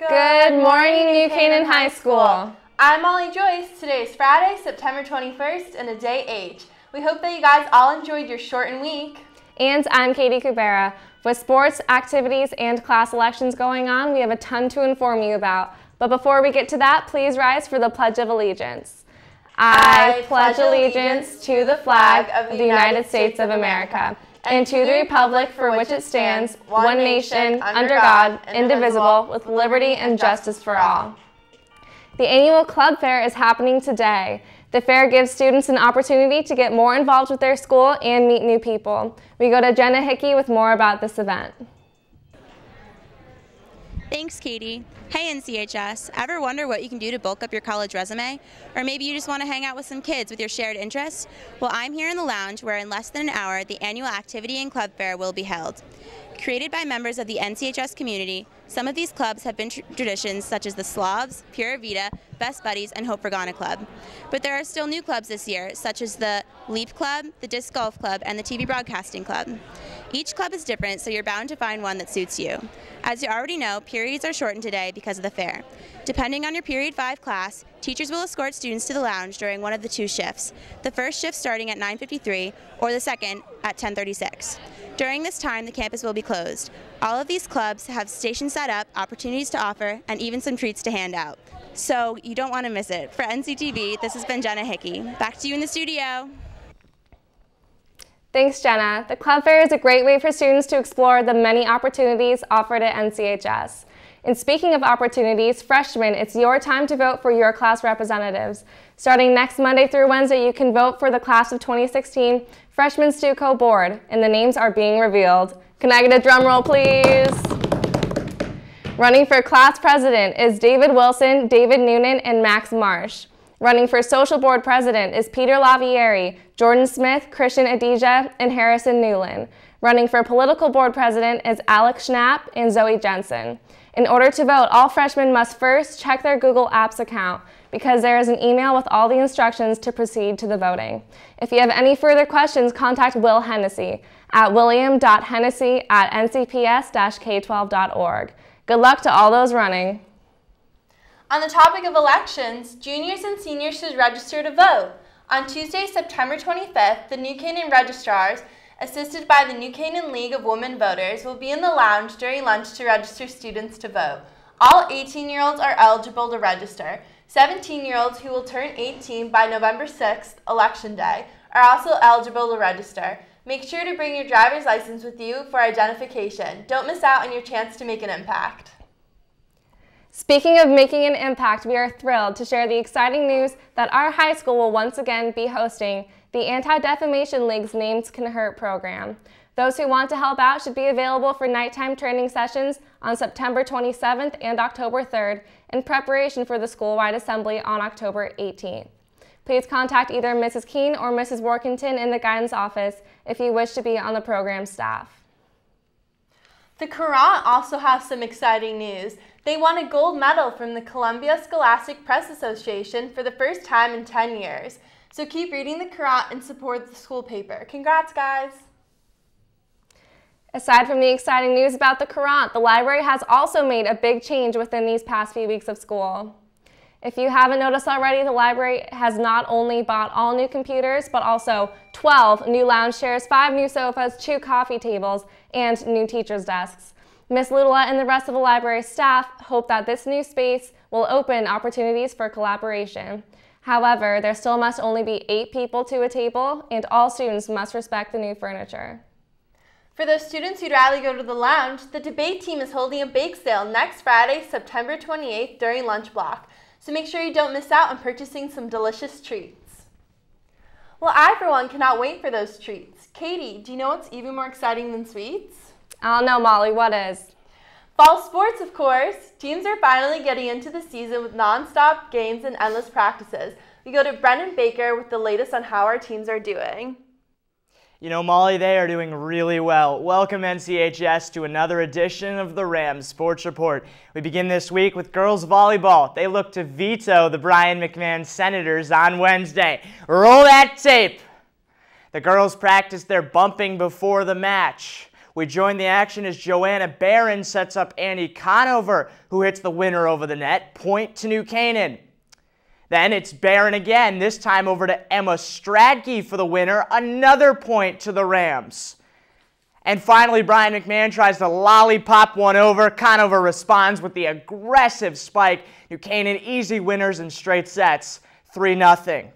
Good morning, New Canaan High School. I'm Molly Joyce. Today is Friday, September 21st, and a day H. We hope that you guys all enjoyed your shortened week. And I'm Katie Kubera. With sports, activities, and class elections going on, we have a ton to inform you about. But before we get to that, please rise for the Pledge of Allegiance. I pledge allegiance to the flag of the United States of America and to the republic for which it stands, one nation, under God, indivisible, with liberty and justice for all. The annual club fair is happening today. The fair gives students an opportunity to get more involved with their school and meet new people. We go to Jenna Hickey with more about this event. Thanks, Katie. Hey, NCHS, ever wonder what you can do to bulk up your college resume? Or maybe you just want to hang out with some kids with your shared interests? Well, I'm here in the lounge where in less than an hour, the annual activity and club fair will be held. Created by members of the NCHS community, some of these clubs have been traditions such as the Slavs, Pura Vida, Best Buddies, and Hope for Ghana Club. But there are still new clubs this year, such as the Leap Club, the Disc Golf Club, and the TV Broadcasting Club. Each club is different, so you're bound to find one that suits you. As you already know, periods are shortened today because of the fair. Depending on your Period 5 class, teachers will escort students to the lounge during one of the two shifts, the first shift starting at 9:53 or the second at 10:36. During this time, the campus will be closed. All of these clubs have stations set up, opportunities to offer, and even some treats to hand out. So you don't want to miss it. For NCTV, this has been Jenna Hickey. Back to you in the studio. Thanks, Jenna. The club fair is a great way for students to explore the many opportunities offered at NCHS. And speaking of opportunities, freshmen, it's your time to vote for your class representatives. Starting next Monday through Wednesday, you can vote for the class of 2016 Freshman Stuco Board, and the names are being revealed. Can I get a drum roll, please? Running for class president is David Wilson, David Noonan, and Max Marsh. Running for social board president is Peter Lavieri, Jordan Smith, Christian Adija, and Harrison Newland. Running for political board president is Alex Schnapp and Zoe Jensen. In order to vote, all freshmen must first check their Google Apps account because there is an email with all the instructions to proceed to the voting. If you have any further questions, contact Will Hennessy at william.hennessy@ncps-k12.org. Good luck to all those running. On the topic of elections, juniors and seniors should register to vote. On Tuesday, September 25th, the New Canaan registrars, assisted by the New Canaan League of Women Voters, will be in the lounge during lunch to register students to vote. All 18-year-olds are eligible to register. 17-year-olds who will turn 18 by November 6th, Election Day, are also eligible to register. Make sure to bring your driver's license with you for identification. Don't miss out on your chance to make an impact. Speaking of making an impact, we are thrilled to share the exciting news that our high school will once again be hosting the Anti-Defamation League's Names Can Hurt program. Those who want to help out should be available for nighttime training sessions on September 27th and October 3rd in preparation for the school-wide assembly on October 18th. Please contact either Mrs. Keene or Mrs. Workington in the guidance office if you wish to be on the program staff. The Courant also has some exciting news. They won a gold medal from the Columbia Scholastic Press Association for the first time in 10 years. So keep reading the Courant and support the school paper. Congrats, guys! Aside from the exciting news about the Courant, the library has also made a big change within these past few weeks of school. If you haven't noticed already, the library has not only bought all new computers, but also 12 new lounge chairs, 5 new sofas, 2 coffee tables, and new teachers' desks. Ms. Ludela and the rest of the library staff hope that this new space will open opportunities for collaboration. However, there still must only be 8 people to a table, and all students must respect the new furniture. For those students who'd rather go to the lounge, the debate team is holding a bake sale next Friday, September 28th during lunch block. So make sure you don't miss out on purchasing some delicious treats. Well, I, for one, cannot wait for those treats. Katie, do you know what's even more exciting than sweets? I don't know, Molly, what is? Fall sports, of course. Teams are finally getting into the season with non-stop games and endless practices. We go to Brendan Baker with the latest on how our teams are doing. You know, Molly, they are doing really well. Welcome, NCHS, to another edition of the Rams Sports Report. We begin this week with girls volleyball. They look to veto the Brian McMahon Senators on Wednesday. Roll that tape. The girls practiced their bumping before the match. We join the action as Joanna Barron sets up Annie Conover, who hits the winner over the net, point to New Canaan. Then it's Barron again, this time over to Emma Stradke for the winner, another point to the Rams. And finally, Brian McMahon tries to lollipop one over. Conover responds with the aggressive spike. New Canaan easy winners in straight sets, 3-0.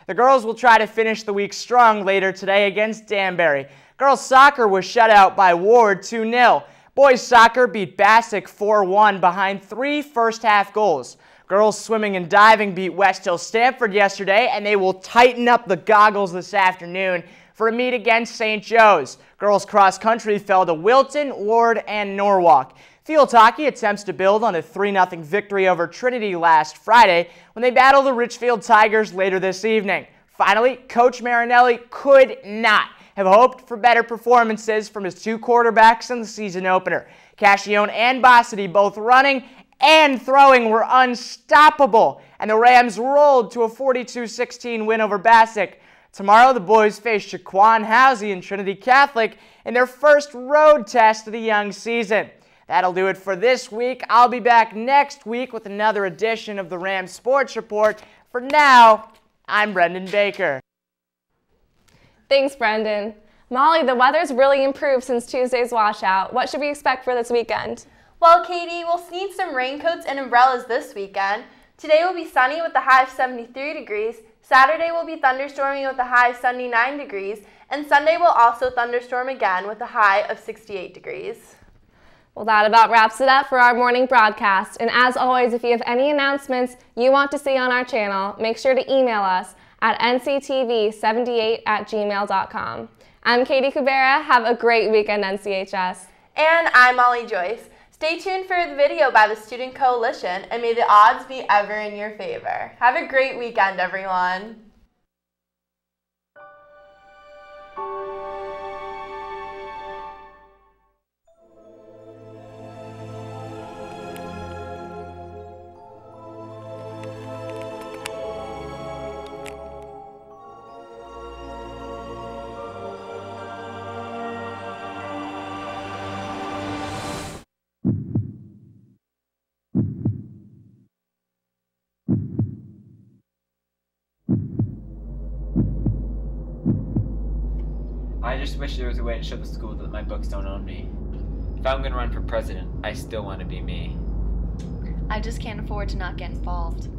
The girls will try to finish the week strong later today against Danbury. Girls soccer was shut out by Ward 2-0. Boys soccer beat Bassick 4-1 behind 3 first-half goals. Girls swimming and diving beat West Hill Stamford yesterday, and they will tighten up the goggles this afternoon for a meet against St. Joe's. Girls cross country fell to Wilton, Ward, and Norwalk. Field hockey attempts to build on a 3-0 victory over Trinity last Friday when they battle the Richfield Tigers later this evening. Finally, Coach Marinelli could not have hoped for better performances from his 2 quarterbacks in the season opener. Cascione and Bossity, both running and throwing, were unstoppable, and the Rams rolled to a 42-16 win over Bassick. Tomorrow, the boys face Shaquan Housey and Trinity Catholic in their first road test of the young season. That'll do it for this week. I'll be back next week with another edition of the Rams Sports Report. For now, I'm Brendan Baker. Thanks, Brendan. Molly, the weather's really improved since Tuesday's washout. What should we expect for this weekend? Well, Katie, we'll need some raincoats and umbrellas this weekend. Today will be sunny with a high of 73 degrees. Saturday will be thunderstormy with a high of 79 degrees. And Sunday will also thunderstorm again with a high of 68 degrees. Well, that about wraps it up for our morning broadcast. And as always, if you have any announcements you want to see on our channel, make sure to email us at nctv78@gmail.com. I'm Katie Kubera. Have a great weekend, NCHS. And I'm Molly Joyce. Stay tuned for the video by the Student Coalition, and may the odds be ever in your favor. Have a great weekend, everyone. I just wish there was a way to show the school that my books don't own me. If I'm gonna run for president, I still want to be me. I just can't afford to not get involved.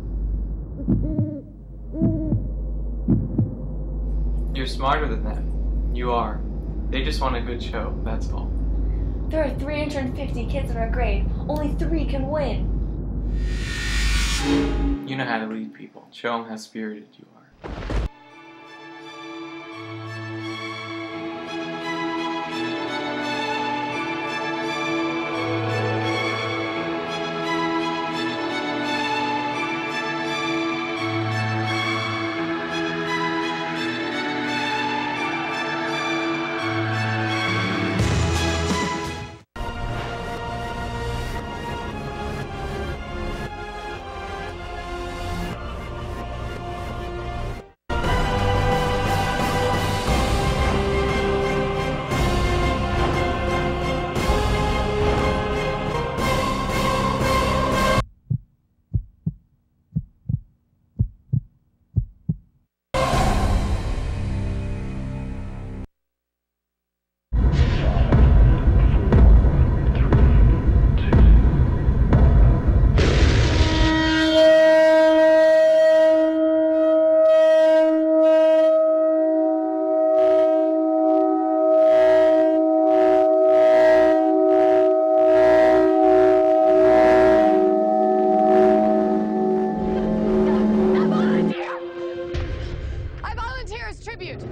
You're smarter than them. You are. They just want a good show, that's all. There are 350 kids in our grade. Only 3 can win. You know how to lead people. Show them how spirited you are. Tribute.